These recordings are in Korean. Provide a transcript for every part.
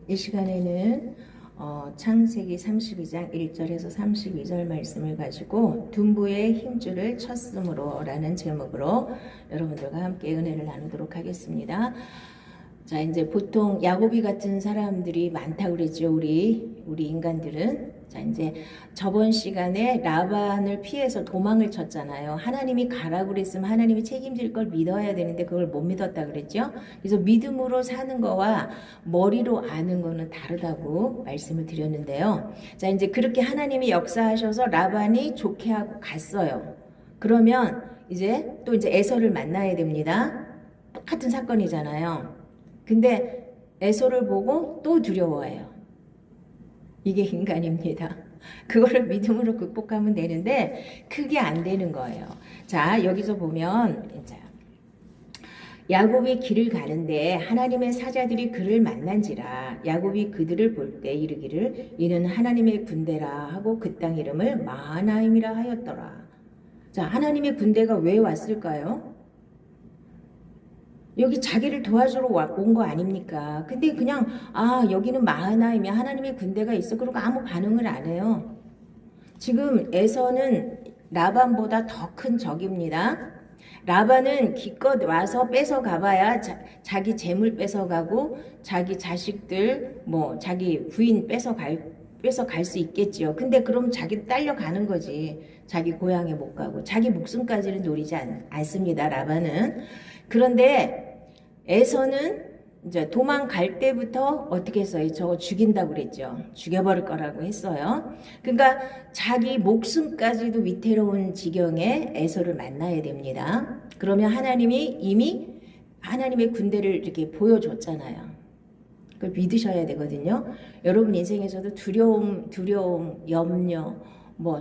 이 시간에는 창세기 32장 1절에서 32절 말씀을 가지고 둔부의 힘줄을 쳤으므로 라는 제목으로 여러분들과 함께 은혜를 나누도록 하겠습니다. 자, 이제 보통 야곱이 같은 사람들이 많다고 그랬죠. 우리 인간들은. 자, 이제 저번 시간에 라반을 피해서 도망을 쳤잖아요. 하나님이 가라고 그랬으면 하나님이 책임질 걸 믿어야 되는데 그걸 못 믿었다 그랬죠. 그래서 믿음으로 사는 거와 머리로 아는 거는 다르다고 말씀을 드렸는데요. 자, 이제 그렇게 하나님이 역사하셔서 라반이 좋게 하고 갔어요. 그러면 이제 또 이제 에서를 만나야 됩니다. 똑같은 사건이잖아요. 근데 에서를 보고 또 두려워해요. 이게 인간입니다. 그거를 믿음으로 극복하면 되는데 그게 안 되는 거예요. 자, 여기서 보면 이제 야곱이 길을 가는데 하나님의 사자들이 그를 만난지라 야곱이 그들을 볼 때 이르기를 이는 하나님의 군대라 하고 그 땅 이름을 마하나임이라 하였더라. 자, 하나님의 군대가 왜 왔을까요? 여기 자기를 도와주러 온 거 아닙니까? 근데 그냥 여기는 마하나임이야. 하나님의 군대가 있어. 그러고 아무 반응을 안 해요. 지금 에서는 라반보다 더 큰 적입니다. 라반은 기껏 와서 뺏어가봐야 자기 재물 뺏어가고 자기 자식들 자기 부인 뺏어갈 수 있겠지요. 근데 그럼 자기 딸려가는 거지. 자기 고향에 못 가고 자기 목숨까지는 노리지 않습니다. 라반은. 그런데 에서는 이제 도망갈 때부터 어떻게 했어요? 저거 죽인다고 그랬죠. 죽여버릴 거라고 했어요. 그러니까 자기 목숨까지도 위태로운 지경에 에서를 만나야 됩니다. 그러면 하나님이 이미 하나님의 군대를 이렇게 보여줬잖아요. 그걸 믿으셔야 되거든요. 여러분 인생에서도 두려움, 염려,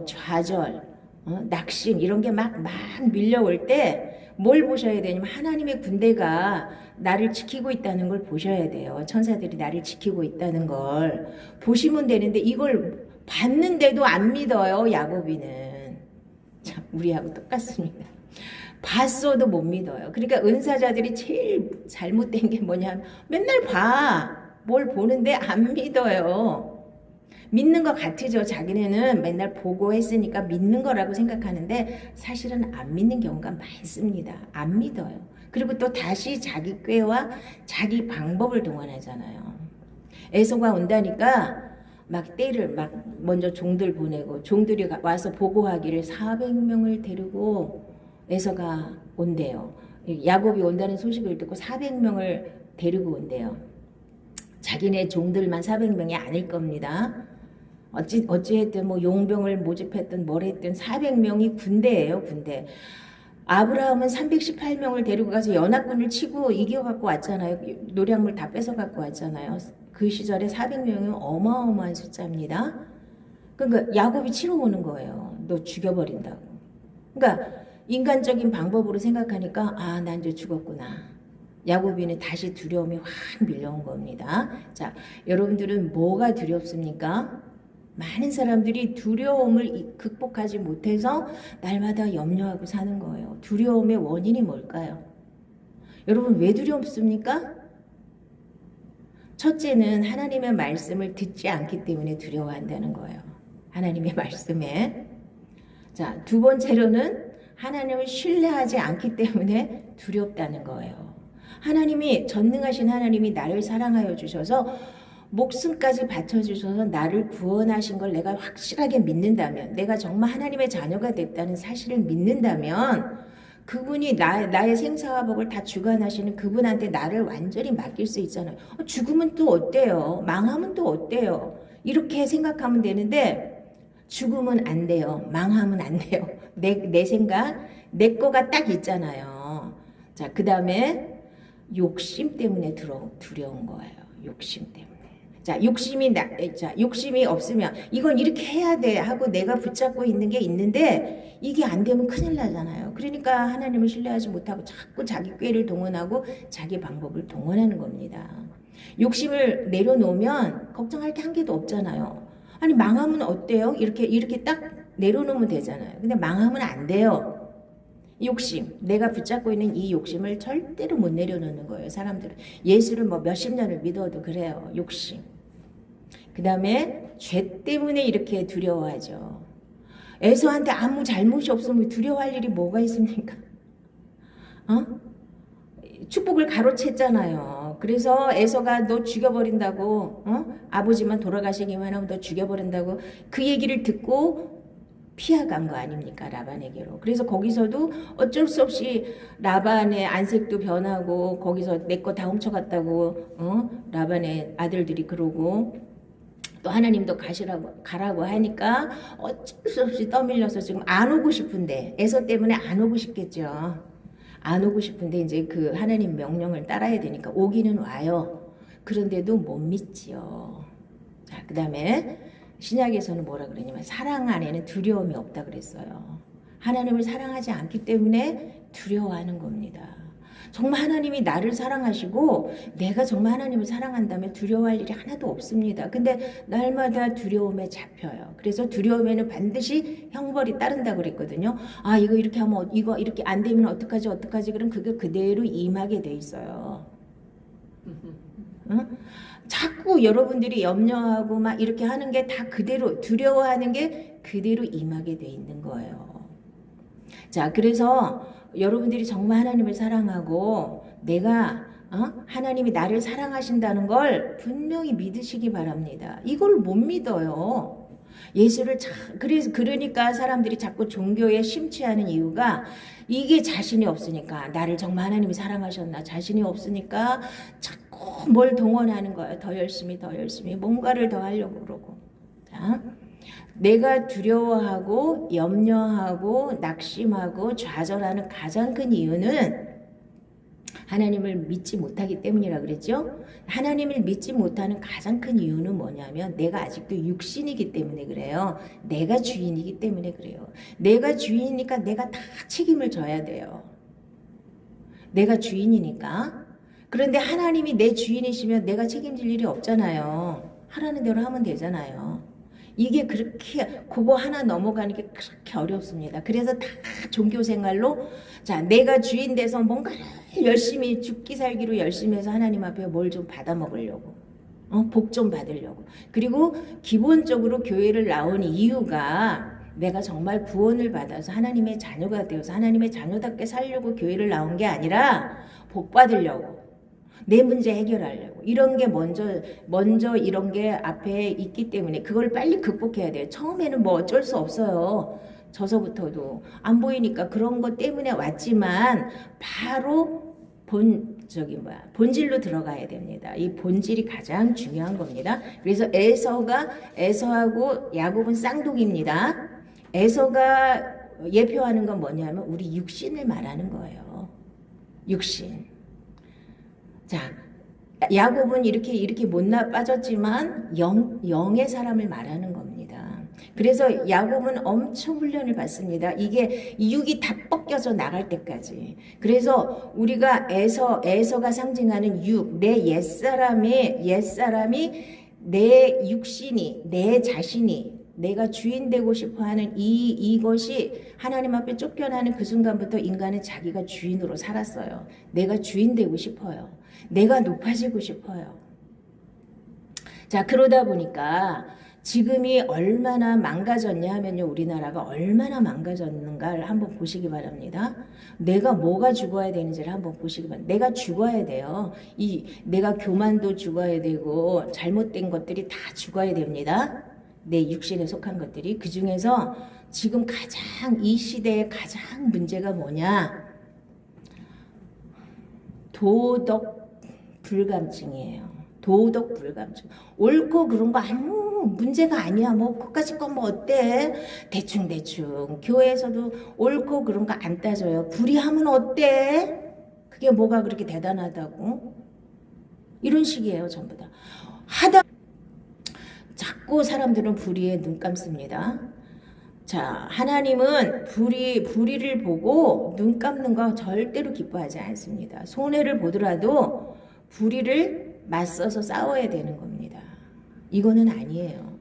좌절, 낙심 이런 게 막 밀려올 때 뭘 보셔야 되냐면 하나님의 군대가 나를 지키고 있다는 걸 보셔야 돼요. 천사들이 나를 지키고 있다는 걸 보시면 되는데 이걸 봤는데도 안 믿어요. 야곱이는. 참 우리하고 똑같습니다. 봤어도 못 믿어요. 그러니까 은사자들이 제일 잘못된 게 뭐냐면 맨날 뭘 보는데 안 믿어요. 믿는 것 같으죠. 자기네는 맨날 보고 했으니까 믿는 거라고 생각하는데 사실은 안 믿는 경우가 많습니다. 안 믿어요. 그리고 또 다시 자기 꾀와 자기 방법을 동원하잖아요. 에서가 온다니까 때를 먼저 종들 보내고 종들이 와서 보고하기를 400명을 데리고 에서가 온대요. 야곱이 온다는 소식을 듣고 400명을 데리고 온대요. 자기네 종들만 400명이 아닐 겁니다. 어찌했든 용병을 모집했든 뭘 했든 400명이 군대예요. 군대. 아브라함은 318명을 데리고 가서 연합군을 치고 이겨갖고 왔잖아요. 노량물 다 뺏어갖고 왔잖아요. 그 시절에 400명은 어마어마한 숫자입니다. 그러니까 야곱이 치러 오는 거예요. 너 죽여버린다고. 그러니까 인간적인 방법으로 생각하니까 난 이제 죽었구나. 야곱이는 다시 두려움이 확 밀려온 겁니다. 자, 여러분들은 뭐가 두렵습니까? 많은 사람들이 두려움을 극복하지 못해서 날마다 염려하고 사는 거예요. 두려움의 원인이 뭘까요? 여러분 왜 두렵습니까? 첫째는 하나님의 말씀을 듣지 않기 때문에 두려워한다는 거예요. 하나님의 말씀에. 자, 두 번째로는 하나님을 신뢰하지 않기 때문에 두렵다는 거예요. 하나님이 전능하신 하나님이 나를 사랑하여 주셔서 목숨까지 바쳐주셔서 나를 구원하신 걸 내가 확실하게 믿는다면 내가 정말 하나님의 자녀가 됐다는 사실을 믿는다면 그분이 나의 생사와 복을 다 주관하시는 그분한테 나를 완전히 맡길 수 있잖아요. 죽으면 또 어때요? 망하면 또 어때요? 이렇게 생각하면 되는데 죽으면 안 돼요. 망하면 안 돼요. 내 생각, 내 거가 딱 있잖아요. 자, 그 다음에 욕심 때문에 두려운 거예요. 욕심 때문에. 자, 욕심이 없으면 이건 이렇게 해야 돼 하고 내가 붙잡고 있는 게 있는데 이게 안 되면 큰일 나잖아요. 그러니까 하나님을 신뢰하지 못하고 자꾸 자기 꾀를 동원하고 자기 방법을 동원하는 겁니다. 욕심을 내려놓으면 걱정할 게 한 개도 없잖아요. 아니 망하면 어때요? 이렇게 딱 내려놓으면 되잖아요. 근데 망하면 안 돼요. 욕심, 내가 붙잡고 있는 이 욕심을 절대로 못 내려놓는 거예요. 사람들은 예수를 몇십 년을 믿어도 그래요. 욕심. 그 다음에 죄 때문에 이렇게 두려워하죠. 에서한테 아무 잘못이 없으면 두려워할 일이 뭐가 있습니까? 축복을 가로챘잖아요. 그래서 에서가 너 죽여버린다고, 아버지만 돌아가시기만 하면 너 죽여버린다고 그 얘기를 듣고 피해간 거 아닙니까? 라반에게로. 그래서 거기서도 어쩔 수 없이 라반의 안색도 변하고 거기서 내 거 다 훔쳐갔다고 라반의 아들들이 그러고 또 하나님도 가라고 하니까 어쩔 수 없이 떠밀려서 지금 안 오고 싶은데 에서 때문에 안 오고 싶겠죠. 안 오고 싶은데 이제 그 하나님 명령을 따라야 되니까 오기는 와요. 그런데도 못 믿지요. 자, 그 다음에 신약에서는 뭐라 그러냐면 사랑 안에는 두려움이 없다 그랬어요. 하나님을 사랑하지 않기 때문에 두려워하는 겁니다. 정말 하나님이 나를 사랑하시고 내가 정말 하나님을 사랑한다면 두려워할 일이 하나도 없습니다. 근데 날마다 두려움에 잡혀요. 그래서 두려움에는 반드시 형벌이 따른다고 그랬거든요. 아, 이거 이렇게 하면 이거 이렇게 안 되면 어떡하지 그럼 그게 그대로 임하게 돼 있어요. 응? 자꾸 여러분들이 염려하고 막 이렇게 하는 게 다 그대로 두려워하는 게 그대로 임하게 돼 있는 거예요. 자, 그래서 여러분들이 정말 하나님을 사랑하고 내가 하나님이 나를 사랑하신다는 걸 분명히 믿으시기 바랍니다. 이걸 못 믿어요. 예수를 그러니까 사람들이 자꾸 종교에 심취하는 이유가 이게 자신이 없으니까 나를 정말 하나님이 사랑하셨나 자신이 없으니까 자꾸 뭘 동원하는 거예요. 더 열심히 뭔가를 더 하려고 그러고. 자, 내가 두려워하고 염려하고 낙심하고 좌절하는 가장 큰 이유는 하나님을 믿지 못하기 때문이라 그랬죠. 하나님을 믿지 못하는 가장 큰 이유는 뭐냐면 내가 아직도 육신이기 때문에 그래요. 내가 주인이기 때문에 그래요. 내가 주인이니까 내가 다 책임을 져야 돼요. 내가 주인이니까. 그런데 하나님이 내 주인이시면 내가 책임질 일이 없잖아요. 하라는 대로 하면 되잖아요. 이게 그렇게 그거 하나 넘어가는 게 그렇게 어렵습니다. 그래서 다 종교 생활로 자 내가 주인 돼서 뭔가 열심히 죽기 살기로 열심히 해서 하나님 앞에 뭘 좀 받아 먹으려고 복 좀 받으려고. 그리고 기본적으로 교회를 나온 이유가 내가 정말 구원을 받아서 하나님의 자녀가 되어서 하나님의 자녀답게 살려고 교회를 나온 게 아니라 복 받으려고. 내 문제 해결하려고. 이런 게 먼저 이런 게 앞에 있기 때문에 그걸 빨리 극복해야 돼요. 처음에는 뭐 어쩔 수 없어요. 저서부터도 안 보이니까 그런 것 때문에 왔지만 바로 본질로 들어가야 됩니다. 이 본질이 가장 중요한 겁니다. 그래서 에서하고 야곱은 쌍둥이입니다. 에서가 예표하는 건 뭐냐면 우리 육신을 말하는 거예요. 육신. 자, 야곱은 이렇게 못나 빠졌지만 영의 사람을 말하는 겁니다. 그래서 야곱은 엄청 훈련을 받습니다. 이게 육이 다 벗겨져 나갈 때까지. 그래서 우리가 에서가 상징하는 육, 내 옛사람이 내 육신이, 내 자신이 내가 주인 되고 싶어하는 이것이 하나님 앞에 쫓겨나는 그 순간부터 인간은 자기가 주인으로 살았어요. 내가 주인 되고 싶어요. 내가 높아지고 싶어요. 자, 그러다 보니까 지금이 얼마나 망가졌냐 하면요. 우리나라가 얼마나 망가졌는가를 한번 보시기 바랍니다. 내가 뭐가 죽어야 되는지를 한번 보시기 바랍니다. 내가 죽어야 돼요. 내가 교만도 죽어야 되고 잘못된 것들이 다 죽어야 됩니다. 내 육신에 속한 것들이. 그 중에서 지금 이 시대의 가장 문제가 뭐냐? 도덕 불감증이에요. 도덕 불감증. 옳고 그런 거 아무 문제가 아니야. 뭐 그까짓 거 뭐 어때? 대충 교회에서도 옳고 그런 거 안 따져요. 불의하면 어때? 그게 뭐가 그렇게 대단하다고? 이런 식이에요. 전부 다. 자꾸 사람들은 불의에 눈 감습니다. 자, 하나님은 불의를 보고 눈 감는 거 절대로 기뻐하지 않습니다. 손해를 보더라도 불의를 맞서서 싸워야 되는 겁니다. 이거는 아니에요.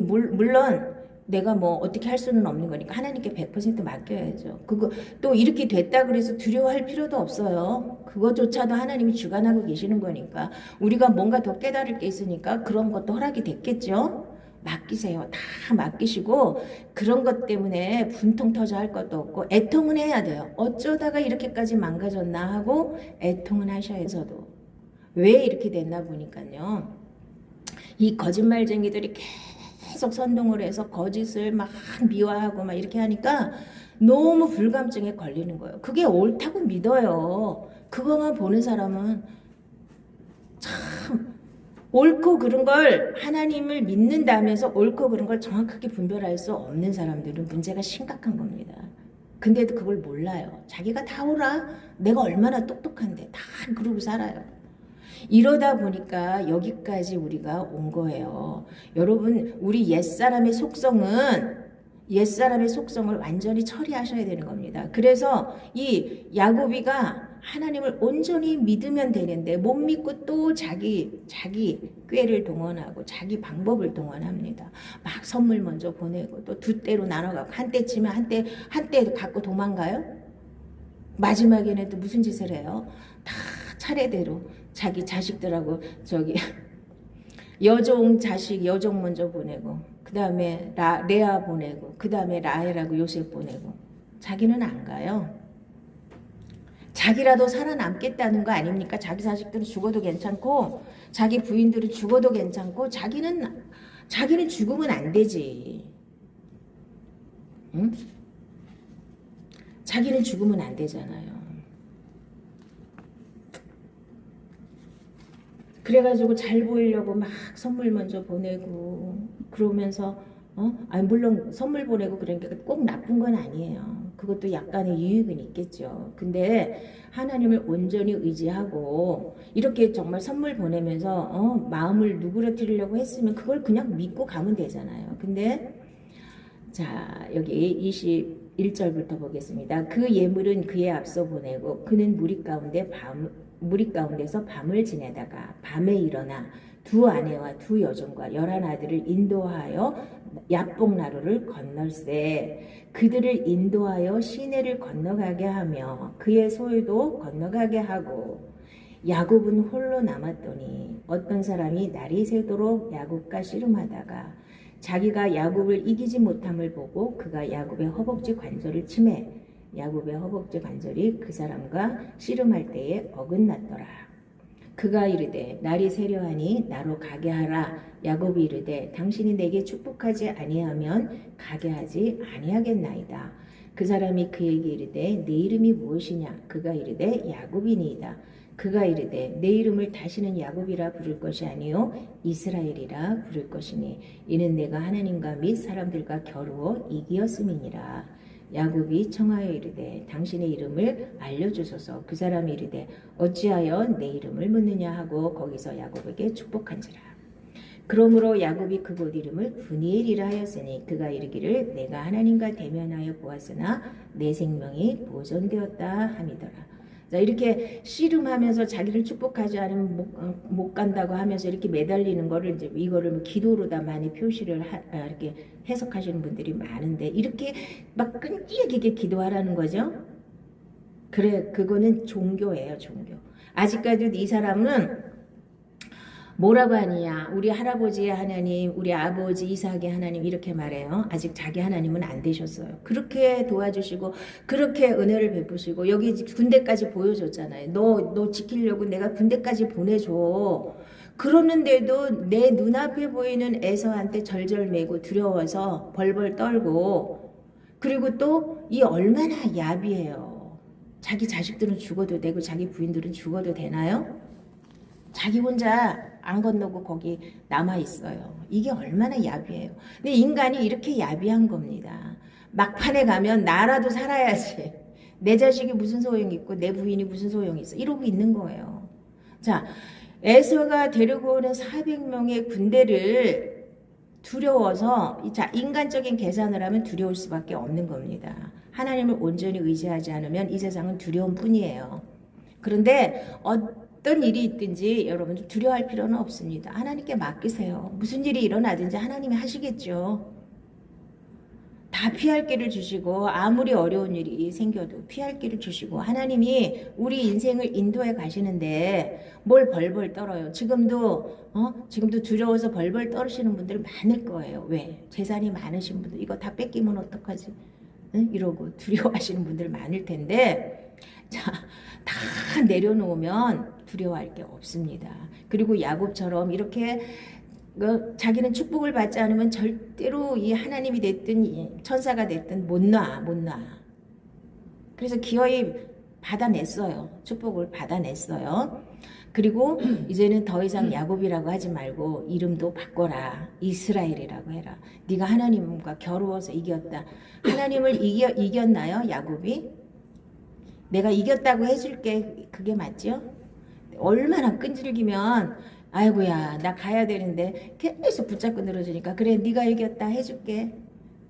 물론 내가 뭐 어떻게 할 수는 없는 거니까 하나님께 100% 맡겨야죠. 그거 또 이렇게 됐다 그래서 두려워할 필요도 없어요. 그거조차도 하나님이 주관하고 계시는 거니까 우리가 뭔가 더 깨달을 게 있으니까 그런 것도 허락이 됐겠죠. 맡기세요. 다 맡기시고 그런 것 때문에 분통 터져 할 것도 없고 애통은 해야 돼요. 어쩌다가 이렇게까지 망가졌나 하고 애통은 하셔야서도 왜 이렇게 됐나 보니까요. 이 거짓말쟁이들이 계속 선동을 해서 거짓을 막 미화하고 막 이렇게 하니까 너무 불감증에 걸리는 거예요. 그게 옳다고 믿어요. 그거만 보는 사람은 참 옳고 그른 걸 하나님을 믿는다면서 옳고 그른 걸 정확하게 분별할 수 없는 사람들은 문제가 심각한 겁니다. 근데도 그걸 몰라요. 자기가 다 옳아. 내가 얼마나 똑똑한데 다 그러고 살아요. 이러다 보니까 여기까지 우리가 온 거예요. 여러분, 우리 옛사람의 속성을 완전히 처리하셔야 되는 겁니다. 그래서 이 야곱이가 하나님을 온전히 믿으면 되는데 못 믿고 또 자기 꾀를 동원하고 자기 방법을 동원합니다. 막 선물 먼저 보내고 또 두 대로 나눠가고 한 대 치면 한 대 갖고 도망가요. 마지막에는 또 무슨 짓을 해요? 다 차례대로 자기 자식들하고 여종 먼저 보내고 그 다음에 레아 보내고 그 다음에 라헬하고 요셉 보내고 자기는 안 가요. 자기라도 살아남겠다는 거 아닙니까? 자기 자식들은 죽어도 괜찮고 자기 부인들은 죽어도 괜찮고 자기는 죽으면 안 되지. 응? 자기는 죽으면 안 되잖아요. 그래가지고 잘 보이려고 막 선물 먼저 보내고 그러면서 아니 물론 선물 보내고 그러니까 꼭 나쁜 건 아니에요. 그것도 약간의 유익은 있겠죠. 근데 하나님을 온전히 의지하고 이렇게 정말 선물 보내면서 마음을 누그러뜨리려고 했으면 그걸 그냥 믿고 가면 되잖아요. 근데 자 여기 21절부터 보겠습니다. 그 예물은 그에 앞서 보내고 그는 무리 가운데서 밤을 지내다가 밤에 일어나 두 아내와 두 여종과 11아들을 인도하여 야복나루를 건널세 그들을 인도하여 시내를 건너가게 하며 그의 소유도 건너가게 하고 야곱은 홀로 남았더니 어떤 사람이 날이 새도록 야곱과 씨름하다가 자기가 야곱을 이기지 못함을 보고 그가 야곱의 허벅지 관절을 치매 야곱의 허벅지 관절이 그 사람과 씨름할 때에 어긋났더라. 그가 이르되 날이 새려하니 나로 가게 하라. 야곱이 이르되 당신이 내게 축복하지 아니하면 가게 하지 아니하겠나이다. 그 사람이 그에게 이르되 내 이름이 무엇이냐? 그가 이르되 야곱이니이다. 그가 이르되 내 이름을 다시는 야곱이라 부를 것이 아니요 이스라엘이라 부를 것이니 이는 내가 하나님과 및 사람들과 겨루어 이기었음이니라. 야곱이 청하여 이르되 당신의 이름을 알려주소서. 그 사람이 이르되 어찌하여 내 이름을 묻느냐 하고 거기서 야곱에게 축복한지라. 그러므로 야곱이 그곳 이름을 브니엘이라 하였으니 그가 이르기를 내가 하나님과 대면하여 보았으나 내 생명이 보존되었다 함이더라. 자, 이렇게 씨름하면서 자기를 축복하지 않으면 못 간다고 하면서 이렇게 매달리는 거를 이제 이거를 기도로다 많이 표시를 이렇게 해석하시는 분들이 많은데 이렇게 막 끈질기게 기도하라는 거죠. 그래, 그거는 종교예요, 종교. 아직까지도 이 사람은 뭐라고 하느냐? 우리 할아버지의 하나님, 우리 아버지 이삭의 하나님 이렇게 말해요. 아직 자기 하나님은 안 되셨어요. 그렇게 도와주시고 그렇게 은혜를 베푸시고 여기 군대까지 보여줬잖아요. 너 지키려고 내가 군대까지 보내줘. 그러는데도 내 눈앞에 보이는 에서한테 절절매고 두려워서 벌벌 떨고 그리고 또 이 얼마나 야비해요. 자기 자식들은 죽어도 되고 자기 부인들은 죽어도 되나요? 자기 혼자 안 건너고 거기 남아 있어요. 이게 얼마나 야비해요. 근데 인간이 이렇게 야비한 겁니다. 막판에 가면 나라도 살아야지. 내 자식이 무슨 소용이 있고 내 부인이 무슨 소용이 있어. 이러고 있는 거예요. 자, 에서가 데리고 오는 400명의 군대를 두려워서 자, 인간적인 계산을 하면 두려울 수밖에 없는 겁니다. 하나님을 온전히 의지하지 않으면 이 세상은 두려움 뿐이에요. 그런데 어떤 일이 있든지 여러분 두려워할 필요는 없습니다. 하나님께 맡기세요. 무슨 일이 일어나든지 하나님이 하시겠죠. 다 피할 길을 주시고 아무리 어려운 일이 생겨도 피할 길을 주시고 하나님이 우리 인생을 인도해 가시는데 뭘 벌벌 떨어요. 지금도 두려워서 벌벌 떨으시는 분들 많을 거예요. 왜? 재산이 많으신 분들 이거 다 뺏기면 어떡하지? 응? 이러고 두려워하시는 분들 많을 텐데 자, 다 내려놓으면 두려워할 게 없습니다. 그리고 야곱처럼 이렇게 자기는 축복을 받지 않으면 절대로 이 하나님이 됐든 천사가 됐든 못 놔. 그래서 기어이 받아냈어요. 축복을 받아냈어요. 그리고 이제는 더 이상 야곱이라고 하지 말고 이름도 바꿔라. 이스라엘이라고 해라. 네가 하나님과 겨루어서 이겼다. 하나님을 이겼나요? 야곱이? 내가 이겼다고 해줄게. 그게 맞죠? 얼마나 끈질기면 아이고야 나 가야 되는데 계속 붙잡고 늘어지니까 그래 네가 이겼다 해줄게.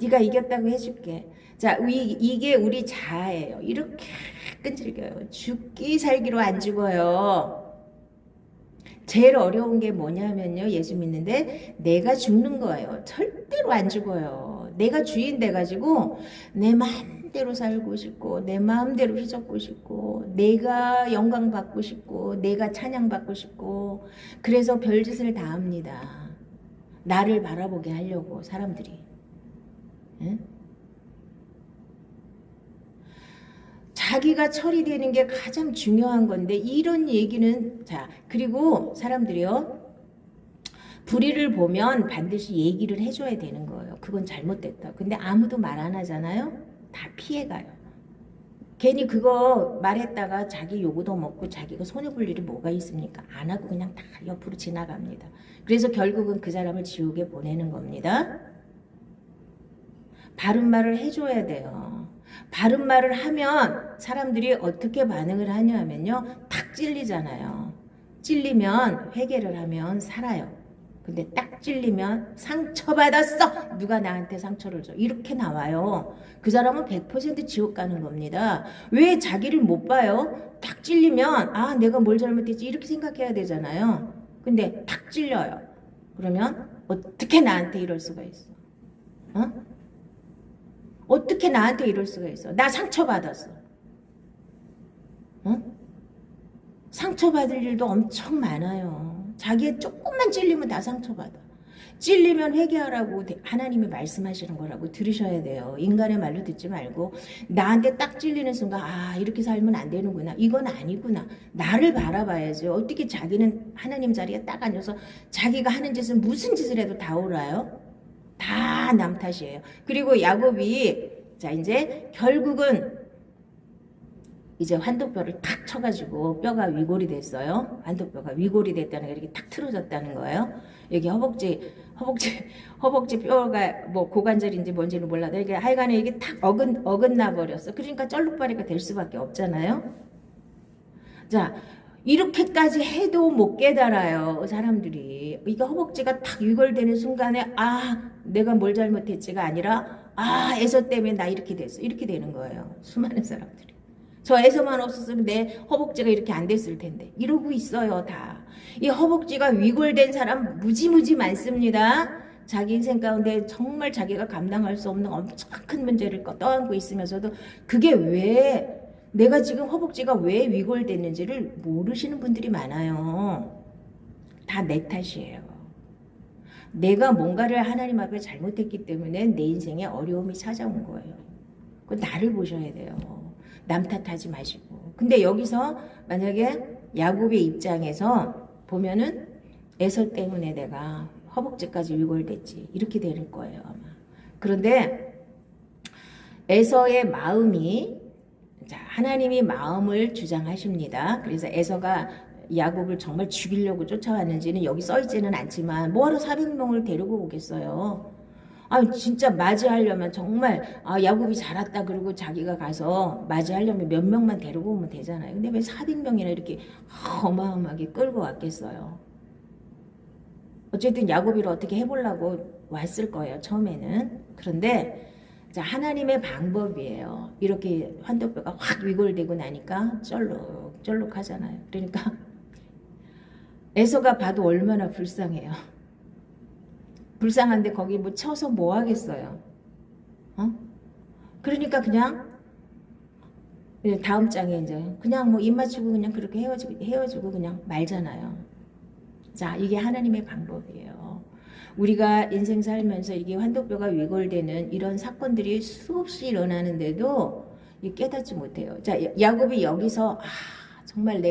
네가 이겼다고 해줄게. 자, 이게 우리 자아예요. 이렇게 끈질겨요. 죽기 살기로 안 죽어요. 제일 어려운 게 뭐냐면요. 예수 믿는데 내가 죽는 거예요. 절대로 안 죽어요. 내가 주인 돼가지고 내 마음대로 살고 싶고 내 마음대로 휘젓고 싶고 내가 영광 받고 싶고 내가 찬양 받고 싶고 그래서 별짓을 다 합니다. 나를 바라보게 하려고 사람들이. 응? 자기가 처리되는 게 가장 중요한 건데 이런 얘기는 자 그리고 사람들이요 불의를 보면 반드시 얘기를 해줘야 되는 거예요. 그건 잘못됐다. 근데 아무도 말 안 하잖아요. 다 피해가요. 괜히 그거 말했다가 자기 요구도 먹고 자기가 손해볼 일이 뭐가 있습니까? 안 하고 그냥 다 옆으로 지나갑니다. 그래서 결국은 그 사람을 지옥에 보내는 겁니다. 바른 말을 해줘야 돼요. 바른 말을 하면 사람들이 어떻게 반응을 하냐면요. 탁 찔리잖아요. 찔리면 회개를 하면 살아요. 근데 딱 찔리면 상처받았어. 누가 나한테 상처를 줘. 이렇게 나와요. 그 사람은 100% 지옥 가는 겁니다. 왜 자기를 못 봐요? 딱 찔리면 아 내가 뭘 잘못했지 이렇게 생각해야 되잖아요. 근데 탁 찔려요. 그러면 어떻게 나한테 이럴 수가 있어? 어? 어떻게 나한테 이럴 수가 있어? 나 상처받았어. 어? 상처받을 일도 엄청 많아요. 자기의 조금만 찔리면 다 상처받아. 찔리면 회개하라고 하나님이 말씀하시는 거라고 들으셔야 돼요. 인간의 말로 듣지 말고 나한테 딱 찔리는 순간 아 이렇게 살면 안 되는구나. 이건 아니구나. 나를 바라봐야죠. 어떻게 자기는 하나님 자리에 딱 앉아서 자기가 하는 짓은 무슨 짓을 해도 다 옳아요? 다 남 탓이에요. 그리고 야곱이 자 이제 결국은 이제 환도뼈를 탁 쳐가지고 뼈가 위골이 됐어요. 환도뼈가 위골이 됐다는 게 이렇게 탁 틀어졌다는 거예요. 여기 허벅지 뼈가 뭐 고관절인지 뭔지는 몰라도 이게 하여간에 이게 탁 어긋나 버렸어. 그러니까 쩔룩바리가 될 수밖에 없잖아요. 자. 이렇게까지 해도 못 깨달아요. 사람들이. 이게 허벅지가 탁 위골되는 순간에 아 내가 뭘 잘못했지가 아니라 아 에서 때문에 나 이렇게 됐어. 이렇게 되는 거예요. 수많은 사람들이. 저 에서만 없었으면 내 허벅지가 이렇게 안 됐을 텐데. 이러고 있어요. 다. 이 허벅지가 위골된 사람 무지무지 많습니다. 자기 인생 가운데 정말 자기가 감당할 수 없는 엄청 큰 문제를 떠안고 있으면서도 그게 왜 내가 지금 허벅지가 왜 위골됐는지를 모르시는 분들이 많아요. 다 내 탓이에요. 내가 뭔가를 하나님 앞에 잘못했기 때문에 내 인생에 어려움이 찾아온 거예요. 그건 나를 보셔야 돼요. 남 탓하지 마시고. 근데 여기서 만약에 야곱의 입장에서 보면은 에서 때문에 내가 허벅지까지 위골됐지 이렇게 되는 거예요 아마. 그런데 에서의 마음이 자, 하나님이 마음을 주장하십니다. 그래서 에서가 야곱을 정말 죽이려고 쫓아왔는지는 여기 써있지는 않지만 뭐하러 400명을 데리고 오겠어요. 아 진짜 맞이하려면 정말 아 야곱이 잘 왔다 그러고 자기가 가서 맞이하려면 몇 명만 데리고 오면 되잖아요. 근데 왜 400명이나 이렇게 어마어마하게 끌고 왔겠어요. 어쨌든 야곱이를 어떻게 해보려고 왔을 거예요. 처음에는. 그런데 자, 하나님의 방법이에요. 이렇게 환도뼈가 확 위골되고 나니까 쩔룩 하잖아요. 그러니까 에서가 봐도 얼마나 불쌍해요. 불쌍한데 거기 뭐 쳐서 뭐 하겠어요. 어? 그러니까 그냥 다음 장에 이제 그냥 뭐 입 맞추고 그냥 그렇게 헤어지고 그냥 말잖아요. 자, 이게 하나님의 방법이에요. 우리가 인생 살면서 이게 환도뼈가 위골되는 이런 사건들이 수없이 일어나는데도 깨닫지 못해요. 자, 야곱이 여기서 정말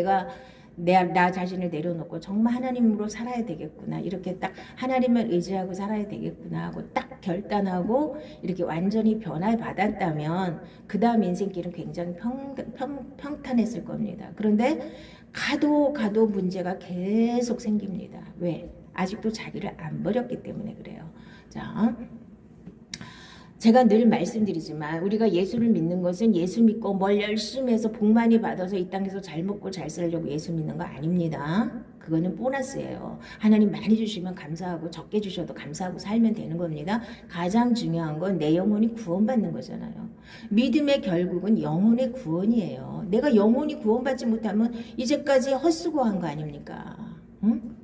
나 자신을 내려놓고 정말 하나님으로 살아야 되겠구나. 이렇게 딱 하나님을 의지하고 살아야 되겠구나 하고 딱 결단하고 이렇게 완전히 변화를 받았다면 그 다음 인생길은 굉장히 평탄했을 겁니다. 그런데 가도 문제가 계속 생깁니다. 왜? 아직도 자기를 안 버렸기 때문에 그래요. 자, 제가 늘 말씀드리지만 우리가 예수를 믿는 것은 예수 믿고 뭘 열심히 해서 복 많이 받아서 이 땅에서 잘 먹고 잘 살려고 예수 믿는 거 아닙니다. 그거는 보너스예요. 하나님 많이 주시면 감사하고 적게 주셔도 감사하고 살면 되는 겁니다. 가장 중요한 건 내 영혼이 구원받는 거잖아요. 믿음의 결국은 영혼의 구원이에요. 내가 영혼이 구원받지 못하면 이제까지 헛수고한 거 아닙니까? 응?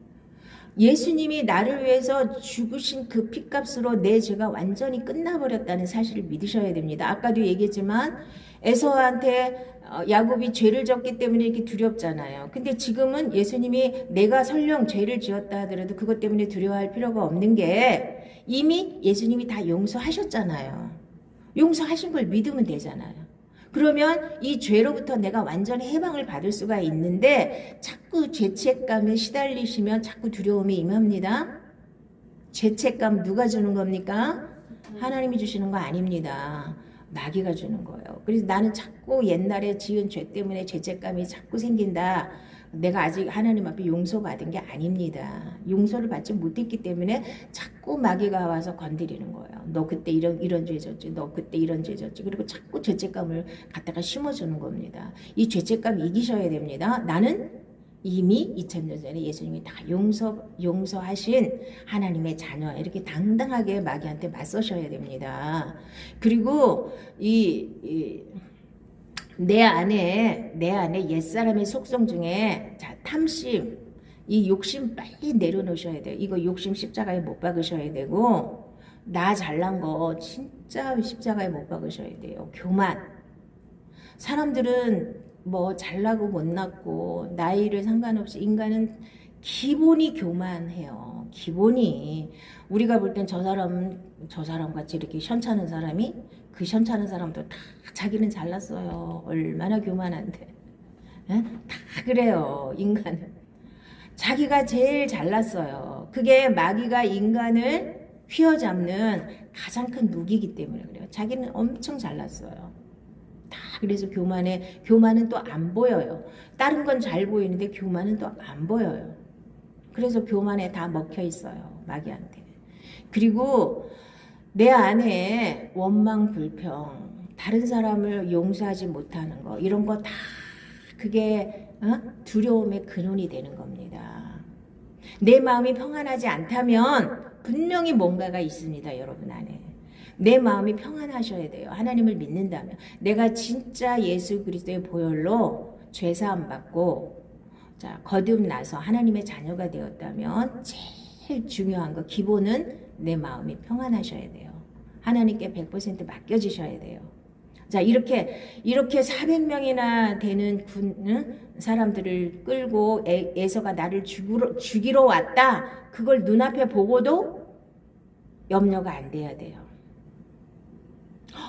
예수님이 나를 위해서 죽으신 그 피값으로 내 죄가 완전히 끝나버렸다는 사실을 믿으셔야 됩니다. 아까도 얘기했지만 에서한테 야곱이 죄를 졌기 때문에 이렇게 두렵잖아요. 근데 지금은 예수님이 내가 설령 죄를 지었다 하더라도 그것 때문에 두려워할 필요가 없는 게 이미 예수님이 다 용서하셨잖아요. 용서하신 걸 믿으면 되잖아요. 그러면 이 죄로부터 내가 완전히 해방을 받을 수가 있는데 자꾸 죄책감에 시달리시면 자꾸 두려움이 임합니다. 죄책감 누가 주는 겁니까? 하나님이 주시는 거 아닙니다. 마귀가 주는 거예요. 그래서 나는 자꾸 옛날에 지은 죄 때문에 죄책감이 자꾸 생긴다. 내가 아직 하나님 앞에 용서받은 게 아닙니다. 용서를 받지 못했기 때문에 자꾸 마귀가 와서 건드리는 거예요. 너 그때 이런 죄 졌지. 너 그때 이런 죄 졌지. 그리고 자꾸 죄책감을 갖다가 심어주는 겁니다. 이 죄책감 이기셔야 됩니다. 나는 이미 2000년 전에 예수님이 다 용서하신 하나님의 자녀 이렇게 당당하게 마귀한테 맞서셔야 됩니다. 그리고 내 안에 옛사람의 속성 중에 탐심, 이 욕심 빨리 내려놓으셔야 돼요. 이거 욕심 십자가에 못 박으셔야 되고 나 잘난 거 진짜 십자가에 못 박으셔야 돼요. 교만. 사람들은 뭐 잘나고 못났고 나이를 상관없이 인간은 기본이 교만해요. 기본이. 우리가 볼 땐 저 사람 같이 이렇게 현찮은 사람이 그 현찮은 사람도 다 자기는 잘났어요. 얼마나 교만한데. 에? 다 그래요. 인간은. 자기가 제일 잘났어요. 그게 마귀가 인간을 휘어잡는 가장 큰 무기이기 때문에 그래요. 자기는 엄청 잘났어요. 다 그래서 교만은 또 안 보여요. 다른 건 잘 보이는데 교만은 또 안 보여요. 그래서 교만에 다 먹혀 있어요. 마귀한테. 그리고 내 안에 원망, 불평, 다른 사람을 용서하지 못하는 거 이런 거 다 그게 두려움의 근원이 되는 겁니다. 내 마음이 평안하지 않다면 분명히 뭔가가 있습니다. 여러분 안에. 내 마음이 평안하셔야 돼요. 하나님을 믿는다면. 내가 진짜 예수 그리스도의 보혈로 죄사함 받고 거듭나서 하나님의 자녀가 되었다면 제일 중요한 거 기본은 내 마음이 평안하셔야 돼요. 하나님께 100% 맡겨지셔야 돼요. 자, 이렇게 400명이나 되는 사람들을 끌고 에서가 나를 죽이러 왔다. 그걸 눈앞에 보고도 염려가 안 돼야 돼요.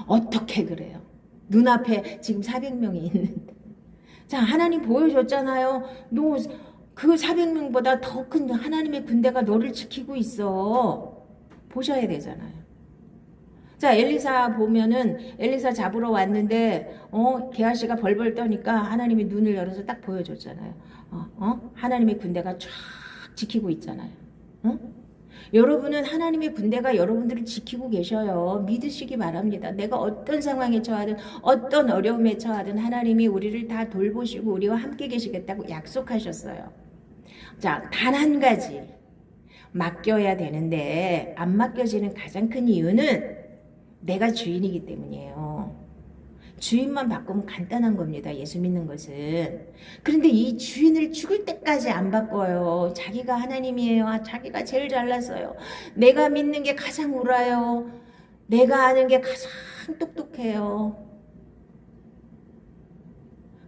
어떻게 그래요? 눈앞에 지금 400명이 있는데. 자, 하나님 보여줬잖아요. 너 그 400명보다 더 큰 하나님의 군대가 너를 지키고 있어. 보셔야 되잖아요. 자, 엘리사 보면은 엘리사 잡으러 왔는데 게하시가 벌벌 떠니까 하나님이 눈을 열어서 딱 보여줬잖아요. 하나님의 군대가 쫙 지키고 있잖아요. 여러분은 하나님의 군대가 여러분들을 지키고 계셔요. 믿으시기 바랍니다. 내가 어떤 상황에 처하든 어떤 어려움에 처하든 하나님이 우리를 다 돌보시고 우리와 함께 계시겠다고 약속하셨어요. 자, 단 한 가지 맡겨야 되는데 안 맡겨지는 가장 큰 이유는 내가 주인이기 때문이에요. 주인만 바꾸면 간단한 겁니다. 예수 믿는 것은. 그런데 이 주인을 죽을 때까지 안 바꿔요. 자기가 하나님이에요. 자기가 제일 잘났어요. 내가 믿는 게 가장 옳아요. 내가 아는 게 가장 똑똑해요.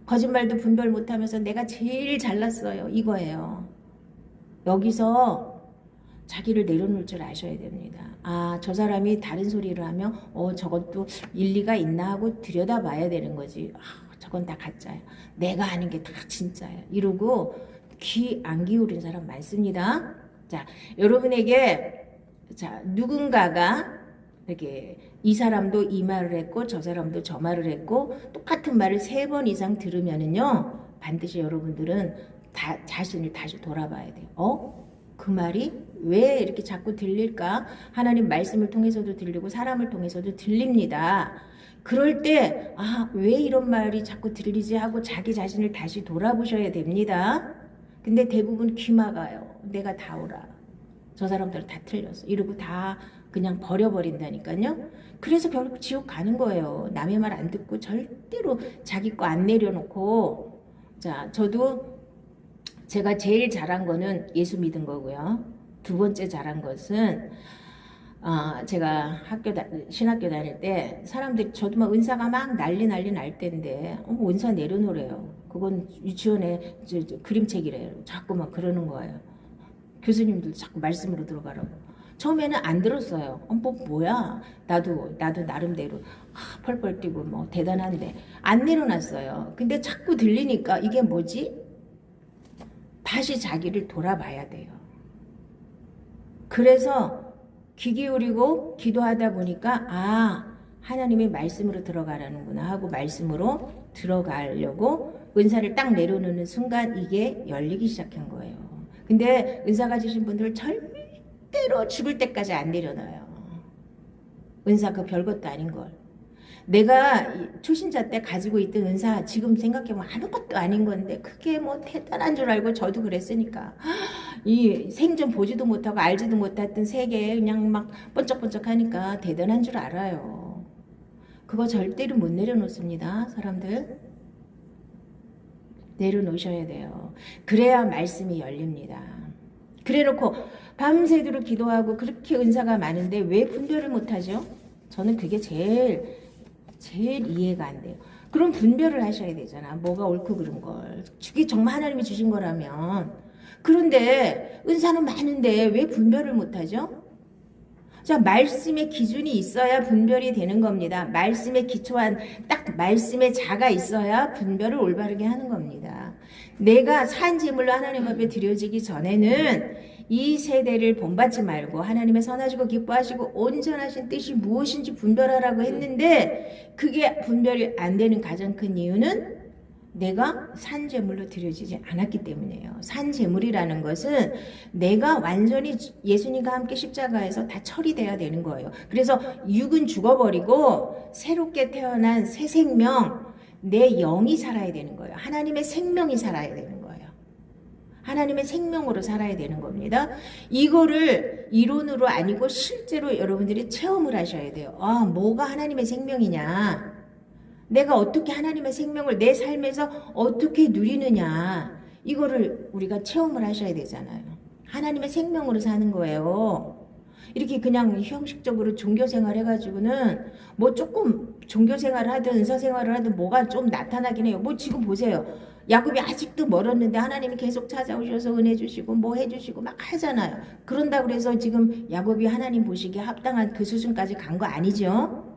거짓말도 분별 못하면서 내가 제일 잘났어요. 이거예요. 여기서 자기를 내려놓을 줄 아셔야 됩니다. 아, 저 사람이 다른 소리를 하면 저것도 일리가 있나 하고 들여다봐야 되는 거지. 저건 다 가짜야. 내가 아는 게 다 진짜야. 이러고 귀 안 기울인 사람 많습니다. 자, 여러분에게 누군가가 이렇게 이 사람도 이 말을 했고 저 사람도 저 말을 했고 똑같은 말을 3번 이상 들으면은요, 반드시 여러분들은 자신을 다시 돌아봐야 돼요. 그 말이 왜 이렇게 자꾸 들릴까? 하나님 말씀을 통해서도 들리고 사람을 통해서도 들립니다. 그럴 때 왜 이런 말이 자꾸 들리지 하고 자기 자신을 다시 돌아보셔야 됩니다. 근데 대부분 귀 막아요. 내가 다 오라. 저 사람들 다 틀렸어. 이러고 다 그냥 버려버린다니까요. 그래서 결국 지옥 가는 거예요. 남의 말 안 듣고 절대로 자기 거 안 내려놓고. 자, 저도 제가 제일 잘한 거는 예수 믿은 거고요. 2번째 잘한 것은 제가 신학교 다닐 때 사람들이 저도 막 은사가 막 난리 날 때인데 은사 내려놓으래요. 그건 유치원에 그림책이래요. 자꾸 막 그러는 거예요. 교수님들도 자꾸 말씀으로 들어가라고. 처음에는 안 들었어요. 뭐야? 나도 나름대로 펄펄 뛰고 뭐 대단한데 안 내려놨어요. 근데 자꾸 들리니까 이게 뭐지? 다시 자기를 돌아봐야 돼요. 그래서 귀 기울이고 기도하다 보니까 하나님의 말씀으로 들어가라는구나 하고 말씀으로 들어가려고 은사를 딱 내려놓는 순간 이게 열리기 시작한 거예요. 근데 은사 가지신 분들 절대로 죽을 때까지 안 내려놔요. 은사 그 별것도 아닌 걸. 내가 초신자 때 가지고 있던 은사 지금 생각해보면 아무것도 아닌 건데 그게 뭐 대단한 줄 알고 저도 그랬으니까 이 생전 보지도 못하고 알지도 못했던 세계에 그냥 막 번쩍번쩍 하니까 대단한 줄 알아요. 그거 절대로 못 내려놓습니다. 사람들 내려놓으셔야 돼요. 그래야 말씀이 열립니다. 그래놓고 밤새도록 기도하고 그렇게 은사가 많은데 왜 분별을 못하죠? 저는 그게 제일 이해가 안 돼요. 그럼 분별을 하셔야 되잖아. 뭐가 옳고 그른 걸. 그게 정말 하나님이 주신 거라면. 그런데 은사는 많은데 왜 분별을 못하죠? 자, 말씀의 기준이 있어야 분별이 되는 겁니다. 말씀에 기초한 딱 말씀의 자가 있어야 분별을 올바르게 하는 겁니다. 내가 산 제물로 하나님 앞에 드려지기 전에는 이 세대를 본받지 말고 하나님의 선하시고 기뻐하시고 온전하신 뜻이 무엇인지 분별하라고 했는데 그게 분별이 안 되는 가장 큰 이유는 내가 산 제물로 드려지지 않았기 때문이에요. 산 제물이라는 것은 내가 완전히 예수님과 함께 십자가에서 다 처리돼야 되는 거예요. 그래서 육은 죽어버리고 새롭게 태어난 새 생명, 내 영이 살아야 되는 거예요. 하나님의 생명이 살아야 되는 거예요. 하나님의 생명으로 살아야 되는 겁니다. 이거를 이론으로 아니고 실제로 여러분들이 체험을 하셔야 돼요. 뭐가 하나님의 생명이냐? 내가 어떻게 하나님의 생명을 내 삶에서 어떻게 누리느냐? 이거를 우리가 체험을 하셔야 되잖아요. 하나님의 생명으로 사는 거예요. 이렇게 그냥 형식적으로 종교생활 해가지고는 뭐 조금 종교생활을 하든 은사생활을 하든 뭐가 좀 나타나긴 해요. 뭐 지금 보세요. 야곱이 아직도 멀었는데 하나님이 계속 찾아오셔서 은혜 주시고 뭐 해주시고 막 하잖아요. 그런다고 해서 지금 야곱이 하나님 보시기에 합당한 그 수준까지 간 거 아니죠?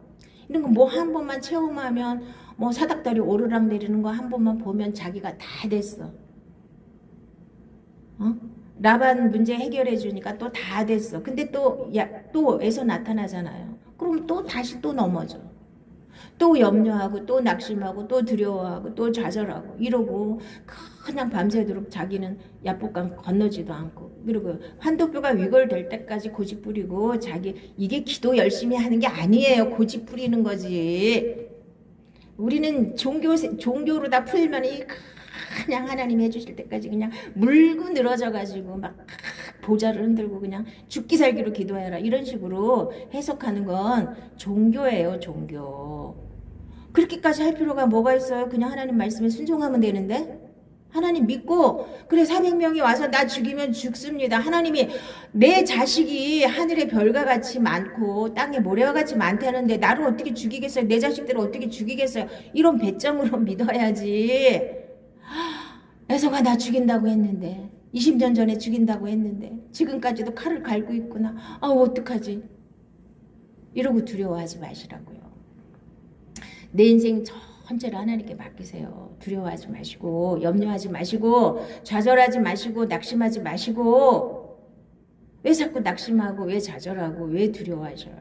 이런 거 뭐 한 번만 체험하면 뭐 사닥다리 오르락 내리는 거 한 번만 보면 자기가 다 됐어. 라반 문제 해결해 주니까 또 다 됐어. 근데 또 에서 나타나잖아요. 그럼 또 다시 또 넘어져. 또 염려하고 또 낙심하고 또 두려워하고 또 좌절하고 이러고 그냥 밤새도록 자기는 야복강 건너지도 않고 그리고 환도뼈가 위골될 때까지 고집 부리고 자기 이게 기도 열심히 하는 게 아니에요. 고집 부리는 거지. 우리는 종교로 다 풀면 그냥 하나님이 해주실 때까지 그냥 물고 늘어져 가지고 막 보좌를 흔들고 그냥 죽기 살기로 기도해라 이런 식으로 해석하는 건 종교예요. 종교. 그렇게까지 할 필요가 뭐가 있어요? 그냥 하나님 말씀에 순종하면 되는데 하나님 믿고 그래 400명이 와서 나 죽이면 죽습니다. 하나님이 내 자식이 하늘의 별과 같이 많고 땅에 모래와 같이 많다는데 나를 어떻게 죽이겠어요? 내 자식들을 어떻게 죽이겠어요? 이런 배짱으로 믿어야지. 에서가 나 죽인다고 했는데 20년 전에 죽인다고 했는데 지금까지도 칼을 갈고 있구나. 아 어떡하지? 이러고 두려워하지 마시라고요. 내 인생 전체를 하나님께 맡기세요. 두려워하지 마시고 염려하지 마시고 좌절하지 마시고 낙심하지 마시고. 왜 자꾸 낙심하고 왜 좌절하고 왜 두려워하셔요?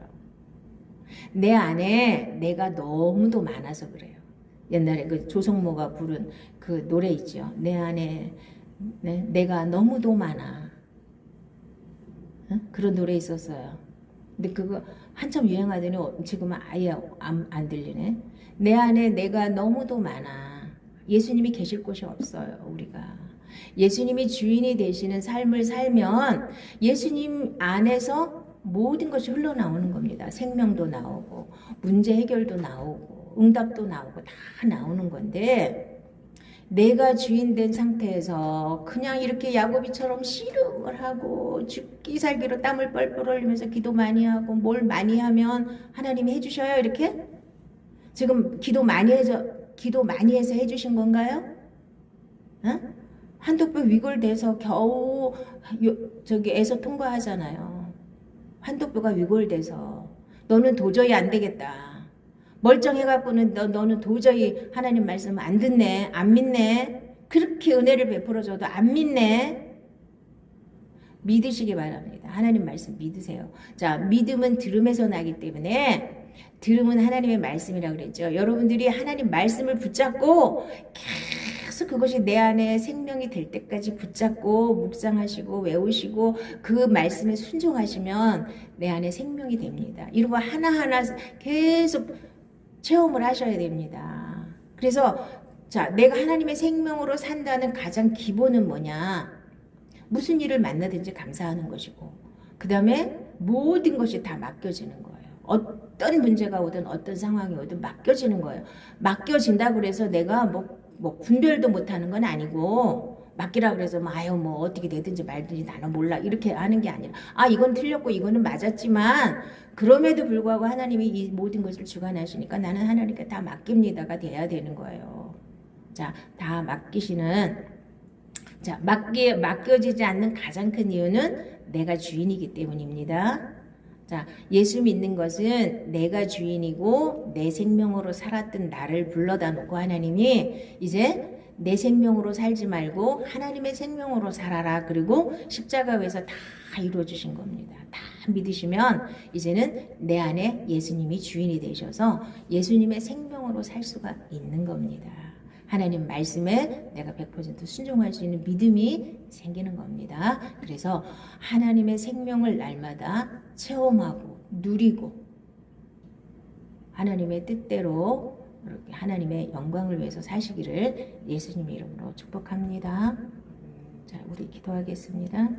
내 안에 내가 너무도 많아서 그래요. 옛날에 그 조성모가 부른 그 노래 있죠. 내 안에 내가 너무도 많아. 그런 노래 있었어요. 근데 그거 한참 유행하더니 지금은 아예 안 들리네. 내 안에 내가 너무도 많아. 예수님이 계실 곳이 없어요. 우리가 예수님이 주인이 되시는 삶을 살면 예수님 안에서 모든 것이 흘러나오는 겁니다. 생명도 나오고 문제 해결도 나오고 응답도 나오고 다 나오는 건데, 내가 주인 된 상태에서 그냥 이렇게 야고비처럼 씨름을 하고 죽기 살기로 땀을 뻘뻘 흘리면서 기도 많이 하고 뭘 많이 하면 하나님이 해주셔요? 이렇게? 지금 기도 많이 해서 해주신 건가요? 어? 한독뼈 위골돼서 겨우 저기 통과하잖아요. 한독뼈가 위골돼서 너는 도저히 안 되겠다. 멀쩡해갖고는 너는 도저히 하나님 말씀 안 듣네, 안 믿네. 그렇게 은혜를 베풀어줘도 안 믿네. 믿으시기 바랍니다. 하나님 말씀 믿으세요. 자, 믿음은 들음에서 나기 때문에 들음은 하나님의 말씀이라고 그랬죠. 여러분들이 하나님 말씀을 붙잡고 계속 그것이 내 안에 생명이 될 때까지 붙잡고 묵상하시고 외우시고 그 말씀에 순종하시면 내 안에 생명이 됩니다. 이러고 하나하나 계속 체험을 하셔야 됩니다. 그래서 자, 내가 하나님의 생명으로 산다는 가장 기본은 뭐냐? 무슨 일을 만나든지 감사하는 것이고, 그 다음에 모든 것이 다 맡겨지는 거예요. 어떤 문제가 오든 어떤 상황이 오든 맡겨지는 거예요. 맡겨진다고 그래서 내가 뭐 분별도 못하는 건 아니고, 맡기라 그래서 뭐 어떻게 되든지 말든지 나는 몰라 이렇게 하는 게 아니라, 이건 틀렸고 이거는 맞았지만 그럼에도 불구하고 하나님이 이 모든 것을 주관하시니까 나는 하나님께 다 맡깁니다가 돼야 되는 거예요. 자, 다 맡기시는, 자, 맡겨지지 않는 가장 큰 이유는 내가 주인이기 때문입니다. 자, 예수 믿는 것은 내가 주인이고 내 생명으로 살았던 나를 불러다 놓고 하나님이 이제 내 생명으로 살지 말고 하나님의 생명으로 살아라. 그리고 십자가에서 다 이루어주신 겁니다. 다 믿으시면 이제는 내 안에 예수님이 주인이 되셔서 예수님의 생명으로 살 수가 있는 겁니다. 하나님 말씀에 내가 100% 순종할 수 있는 믿음이 생기는 겁니다. 그래서 하나님의 생명을 날마다 체험하고 누리고 하나님의 뜻대로 이렇게 하나님의 영광을 위해서 사시기를 예수님 이름으로 축복합니다. 자, 우리 기도하겠습니다.